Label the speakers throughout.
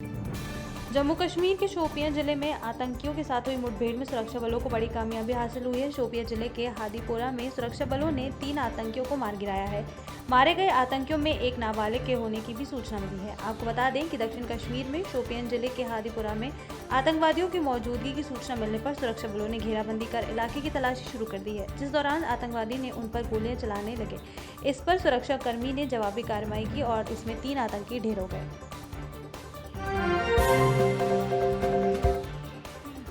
Speaker 1: जम्मू कश्मीर के शोपियां जिले में आतंकियों के साथ हुई मुठभेड़ में सुरक्षा बलों को बड़ी कामयाबी हासिल हुई है। शोपियां जिले के हादीपोरा में सुरक्षा बलों ने 3 आतंकियों को मार गिराया है। मारे गए आतंकियों में एक नाबालिग के होने की भी सूचना मिली है। आपको बता दें कि दक्षिण कश्मीर में शोपियां जिले के हादीपोरा में आतंकवादियों की मौजूदगी की सूचना मिलने पर सुरक्षा बलों ने घेराबंदी कर इलाके की तलाशी शुरू कर दी है, जिस दौरान आतंकवादी ने उन पर गोलियां चलाने लगे। इस पर सुरक्षा कर्मी ने जवाबी कार्रवाई की और इसमें 3 आतंकी ढेर हो गए।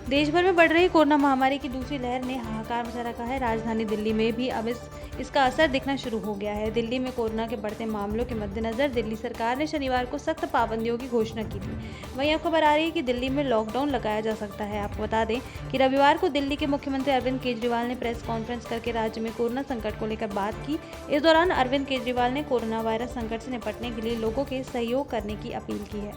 Speaker 1: देश भर में बढ़ रही कोरोना महामारी की दूसरी लहर ने हाहाकार मचा रखा है। राजधानी दिल्ली में भी अब इसका असर दिखना शुरू हो गया है। दिल्ली में कोरोना के बढ़ते मामलों के मद्देनजर दिल्ली सरकार ने शनिवार को सख्त पाबंदियों की घोषणा की थी। वहीं अब खबर आ रही है कि दिल्ली में लॉकडाउन लगाया जा सकता है। आपको बता दें कि रविवार को दिल्ली के मुख्यमंत्री अरविंद केजरीवाल ने प्रेस कॉन्फ्रेंस करके राज्य में कोरोना संकट को लेकर बात की। इस दौरान अरविंद केजरीवाल ने कोरोना वायरस संकट से निपटने के लिए लोगों के सहयोग करने की अपील की है।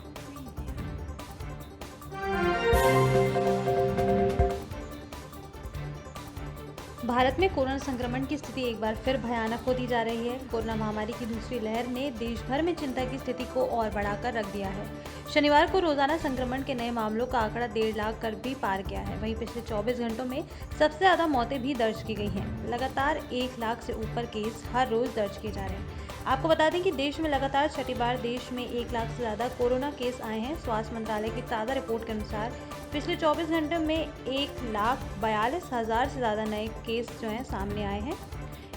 Speaker 1: भारत में कोरोना संक्रमण की स्थिति एक बार फिर भयानक होती जा रही है। कोरोना महामारी की दूसरी लहर ने देश भर में चिंता की स्थिति को और बढ़ाकर रख दिया है। शनिवार को रोजाना संक्रमण के नए मामलों का आंकड़ा 1.5 लाख कर भी पार गया है। वहीं पिछले 24 घंटों में सबसे ज्यादा मौतें भी दर्ज की गई हैं। लगातार 1 लाख से ऊपर केस हर रोज दर्ज किए जा रहे हैं। आपको बता दें कि देश में लगातार छठी बार देश में 1 लाख से ज्यादा कोरोना केस आए हैं। स्वास्थ्य मंत्रालय की ताज़ा रिपोर्ट के अनुसार पिछले 24 घंटे में 1,42,000 से ज्यादा नए केस जो हैं सामने आए हैं।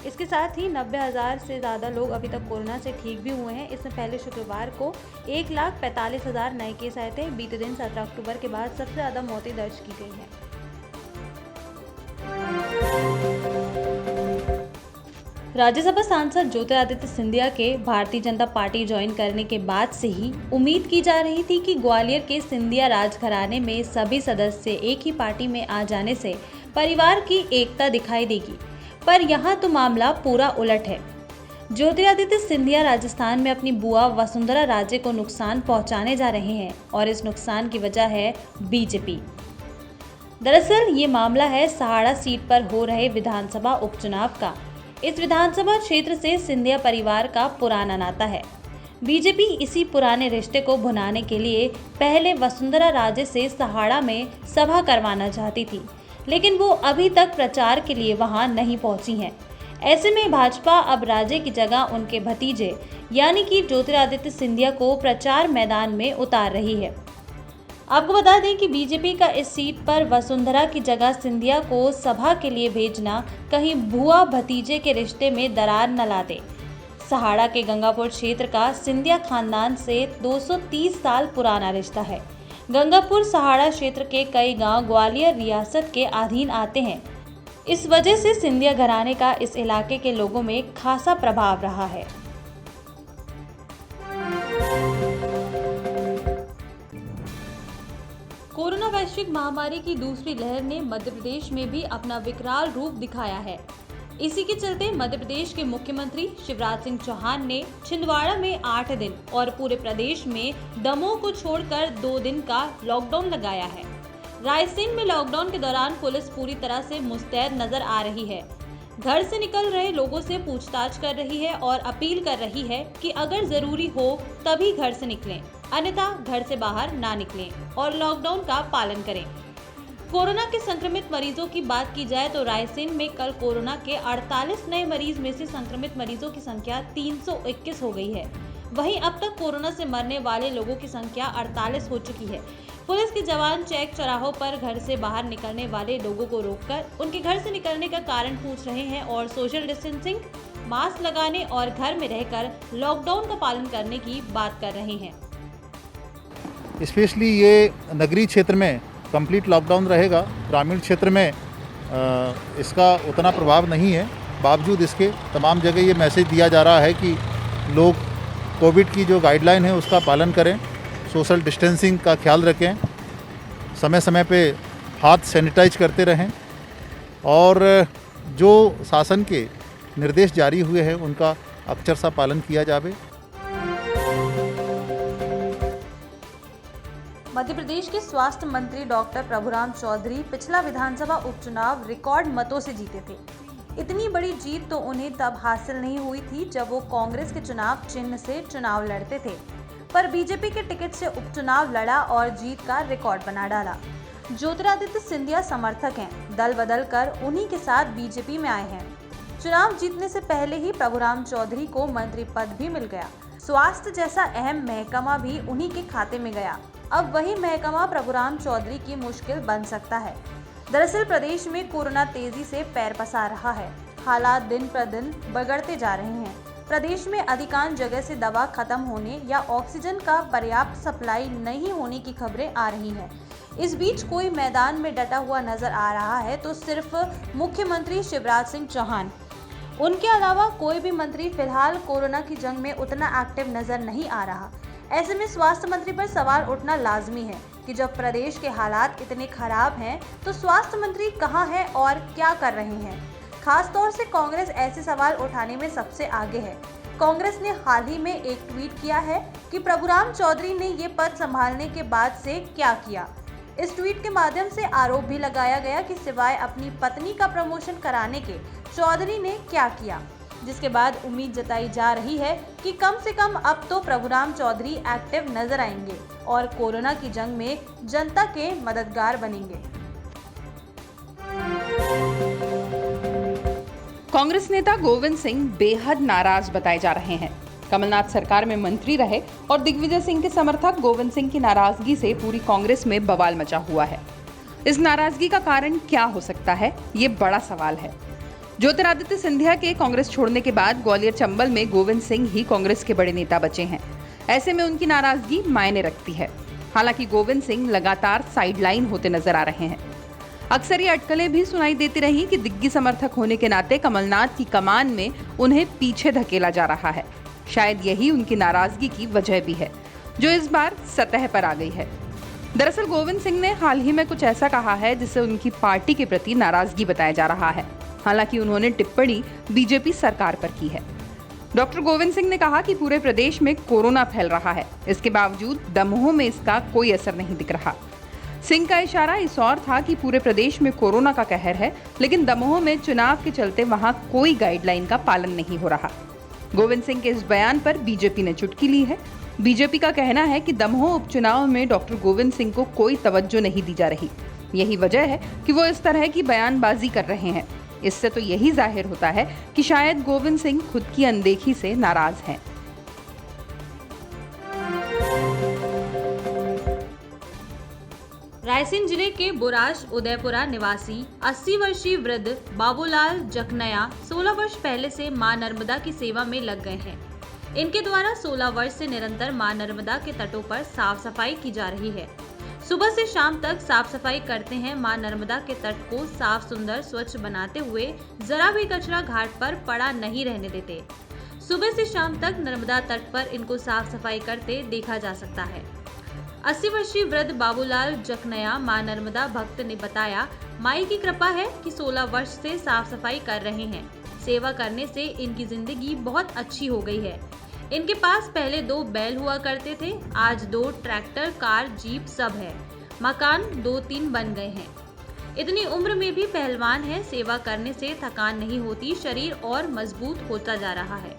Speaker 1: इसके साथ ही 90,000 से ज़्यादा लोग अभी तक कोरोना से ठीक भी हुए हैं। इसमें पहले शुक्रवार को 1,45,000 नए केस आए थे। बीते दिन 17 अक्टूबर के बाद सबसे ज़्यादा मौतें दर्ज की गई हैं। राज्यसभा सांसद ज्योतिरादित्य सिंधिया के भारतीय जनता पार्टी ज्वाइन करने के बाद से ही उम्मीद की जा रही थी कि ग्वालियर के सिंधिया राजघराने में सभी सदस्य एक ही पार्टी में आ जाने से परिवार की एकता दिखाई देगी, पर यहाँ तो मामला पूरा उलट है। ज्योतिरादित्य सिंधिया राजस्थान में अपनी बुआ वसुंधरा राजे को नुकसान पहुंचाने जा रहे हैं और इस नुकसान की वजह है बीजेपी। दरअसल ये मामला है सहाड़ा सीट पर हो रहे विधानसभा उपचुनाव का। इस विधानसभा क्षेत्र से सिंधिया परिवार का पुराना नाता है। बीजेपी इसी पुराने रिश्ते को भुनाने के लिए पहले वसुंधरा राजे से सहाड़ा में सभा करवाना चाहती थी, लेकिन वो अभी तक प्रचार के लिए वहां नहीं पहुंची हैं। ऐसे में भाजपा अब राजे की जगह उनके भतीजे यानी कि ज्योतिरादित्य सिंधिया को प्रचार मैदान में उतार रही है। आपको बता दें कि बीजेपी का इस सीट पर वसुंधरा की जगह सिंधिया को सभा के लिए भेजना कहीं बुआ भतीजे के रिश्ते में दरार न ला दे। सहाड़ा के गंगापुर क्षेत्र का सिंधिया खानदान से 230 साल पुराना रिश्ता है। गंगापुर सहाड़ा क्षेत्र के कई गांव ग्वालियर रियासत के अधीन आते हैं। इस वजह से सिंधिया घराने का इस इलाके के लोगों में खासा प्रभाव रहा है। कोरोना वैश्विक महामारी की दूसरी लहर ने मध्य प्रदेश में भी अपना विकराल रूप दिखाया है। इसी के चलते मध्य प्रदेश के मुख्यमंत्री शिवराज सिंह चौहान ने छिंदवाड़ा में 8 दिन और पूरे प्रदेश में दमोह को छोड़कर 2 दिन का लॉकडाउन लगाया है। रायसेन में लॉकडाउन के दौरान पुलिस पूरी तरह से मुस्तैद नजर आ रही है। घर से निकल रहे लोगों से पूछताछ कर रही है और अपील कर रही है कि अगर जरूरी हो तभी घर से निकलें, अन्यथा घर से बाहर ना निकलें और लॉकडाउन का पालन करें। कोरोना के संक्रमित मरीजों की बात की जाए तो रायसेन में कल कोरोना के 48 नए मरीज में से संक्रमित मरीजों की संख्या 321 हो गई है। वहीं अब तक कोरोना से मरने वाले लोगों की संख्या 48 हो चुकी है। पुलिस के जवान चेक चौराहों पर घर से बाहर निकलने वाले लोगों को रोककर उनके घर से निकलने का कारण पूछ रहे हैं और सोशल डिस्टेंसिंग, मास्क लगाने और घर में रहकर लॉकडाउन का पालन करने की बात कर रहे हैं।
Speaker 2: स्पेशली ये नगरीय क्षेत्र में कंप्लीट लॉकडाउन रहेगा। ग्रामीण क्षेत्र में इसका उतना प्रभाव नहीं है। बावजूद इसके तमाम जगह ये मैसेज दिया जा रहा है कि लोग कोविड की जो गाइडलाइन है उसका पालन करें, सोशल डिस्टेंसिंग का ख्याल रखें, समय समय पे हाथ सैनिटाइज करते रहें और जो शासन के निर्देश जारी हुए हैं उनका अक्षरशः पालन किया जावे।
Speaker 1: मध्य प्रदेश के स्वास्थ्य मंत्री डॉक्टर प्रभुराम चौधरी पिछला विधानसभा उपचुनाव रिकॉर्ड मतों से जीते थे। इतनी बड़ी जीत तो उन्हें तब हासिल नहीं हुई थी जब वो कांग्रेस के चुनाव चिन्ह से चुनाव लड़ते थे। पर बीजेपी के टिकट से उपचुनाव लड़ा और जीत का रिकॉर्ड बना डाला। ज्योतिरादित्य सिंधिया समर्थक हैं, दल बदल कर उन्हीं के साथ बीजेपी में आए हैं। चुनाव जीतने से पहले ही प्रभुराम चौधरी को मंत्री पद भी मिल गया। स्वास्थ्य जैसा अहम महकमा भी उन्हीं के खाते में गया। अब वही महकमा प्रभुराम चौधरी की मुश्किल बन सकता है। दरअसल प्रदेश में कोरोना तेजी से पैर पसार रहा है। हालात दिन प्रतिदिन बिगड़ते जा रहे हैं। प्रदेश में अधिकांश जगह से दवा खत्म होने या ऑक्सीजन का पर्याप्त सप्लाई नहीं होने की खबरें आ रही हैं। इस बीच कोई मैदान में डटा हुआ नजर आ रहा है तो सिर्फ मुख्यमंत्री शिवराज सिंह चौहान। उनके अलावा कोई भी मंत्री फिलहाल कोरोना की जंग में उतना एक्टिव नजर नहीं आ रहा। ऐसे में स्वास्थ्य मंत्री पर सवाल उठना लाजमी है कि जब प्रदेश के हालात इतने खराब हैं तो स्वास्थ्य मंत्री कहां हैं और क्या कर रहे हैं। खास तौर से कांग्रेस ऐसे सवाल उठाने में सबसे आगे है। कांग्रेस ने हाल ही में एक ट्वीट किया है कि प्रभुराम चौधरी ने ये पद संभालने के बाद से क्या किया। इस ट्वीट के माध्यम से आरोप भी लगाया गया कि सिवाय अपनी पत्नी का प्रमोशन कराने के चौधरी ने क्या किया, जिसके बाद उम्मीद जताई जा रही है कि कम से कम अब तो प्रभुराम चौधरी एक्टिव नजर आएंगे और कोरोना की जंग में जनता के मददगार बनेंगे।
Speaker 3: कांग्रेस नेता गोविंद सिंह बेहद नाराज बताए जा रहे हैं। कमलनाथ सरकार में मंत्री रहे और दिग्विजय सिंह के समर्थक गोविंद सिंह की नाराजगी से पूरी कांग्रेस में बवाल मचा हुआ है। इस नाराजगी का कारण क्या हो सकता है, ये बड़ा सवाल है। ज्योतिरादित्य सिंधिया के कांग्रेस छोड़ने के बाद ग्वालियर चंबल में गोविंद सिंह ही कांग्रेस के बड़े नेता बचे हैं। ऐसे में उनकी नाराजगी मायने रखती है। हालांकि गोविंद सिंह लगातार साइडलाइन होते नजर आ रहे हैं। अक्सर ये अटकलें भी सुनाई देती रही कि दिग्गी समर्थक होने के नाते कमलनाथ की कमान में उन्हें पीछे धकेला जा रहा है। शायद यही उनकी नाराजगी की वजह भी है, जो इस बार सतह पर आ गई है। दरअसल गोविंद सिंह ने हाल ही में कुछ ऐसा कहा है जिससे उनकी पार्टी के प्रति नाराजगी बताया जा रहा है। हालांकि उन्होंने टिप्पणी बीजेपी सरकार पर की है। डॉक्टर गोविंद सिंह ने कहा कि पूरे प्रदेश में कोरोना फैल रहा है, इसके बावजूद दमोह में इसका कोई असर नहीं दिख रहा। सिंह का इशारा इस और था कि पूरे प्रदेश में कोरोना का कहर है, लेकिन दमोह में चुनाव के चलते वहां कोई गाइडलाइन का पालन नहीं हो रहा। गोविंद सिंह के इस बयान पर बीजेपी ने चुटकी ली है। बीजेपी का कहना है कि दमोह उपचुनाव में डॉक्टर गोविंद सिंह को कोई तवज्जो नहीं दी जा रही। यही वजह है कि वो इस तरह की बयानबाजी कर रहे हैं। इससे तो यही जाहिर होता है कि शायद गोविंद सिंह खुद की अनदेखी से नाराज हैं।
Speaker 1: रायसेन जिले के बुराश उदयपुरा निवासी 80 वर्षीय वृद्ध बाबूलाल जखनया 16 वर्ष पहले से मां नर्मदा की सेवा में लग गए हैं। इनके द्वारा 16 वर्ष से निरंतर मां नर्मदा के तटों पर साफ सफाई की जा रही है। सुबह से शाम तक साफ सफाई करते हैं। मां नर्मदा के तट को साफ सुंदर स्वच्छ बनाते हुए जरा भी कचरा घाट पर पड़ा नहीं रहने देते। सुबह से शाम तक नर्मदा तट पर इनको साफ सफाई करते देखा जा सकता है। 80 वर्षीय वृद्ध बाबूलाल जखनया मां नर्मदा भक्त ने बताया, माई की कृपा है कि 16 वर्ष से साफ सफाई कर रहे हैं। सेवा करने से इनकी जिंदगी बहुत अच्छी हो गई है। इनके पास पहले 2 बैल हुआ करते थे, आज 2 ट्रैक्टर, कार, जीप सब है। मकान 2-3 बन गए हैं। इतनी उम्र में भी पहलवान है। सेवा करने से थकान नहीं होती, शरीर और मजबूत होता जा रहा है।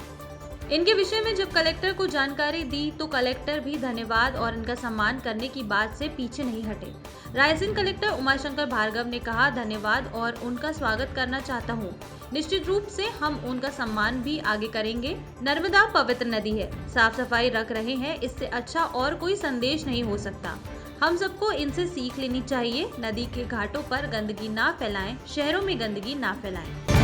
Speaker 1: इनके विषय में जब कलेक्टर को जानकारी दी तो कलेक्टर भी धन्यवाद और इनका सम्मान करने की बात से पीछे नहीं हटे। रायसेन कलेक्टर उमाशंकर भार्गव ने कहा, धन्यवाद और उनका स्वागत करना चाहता हूँ। निश्चित रूप से हम उनका सम्मान भी आगे करेंगे। नर्मदा पवित्र नदी है, साफ सफाई रख रहे हैं, इससे अच्छा और कोई संदेश नहीं हो सकता। हम सबको इनसे सीख लेनी चाहिए। नदी के घाटों पर गंदगी ना फैलाएं, शहरों में गंदगी ना फैलाएं।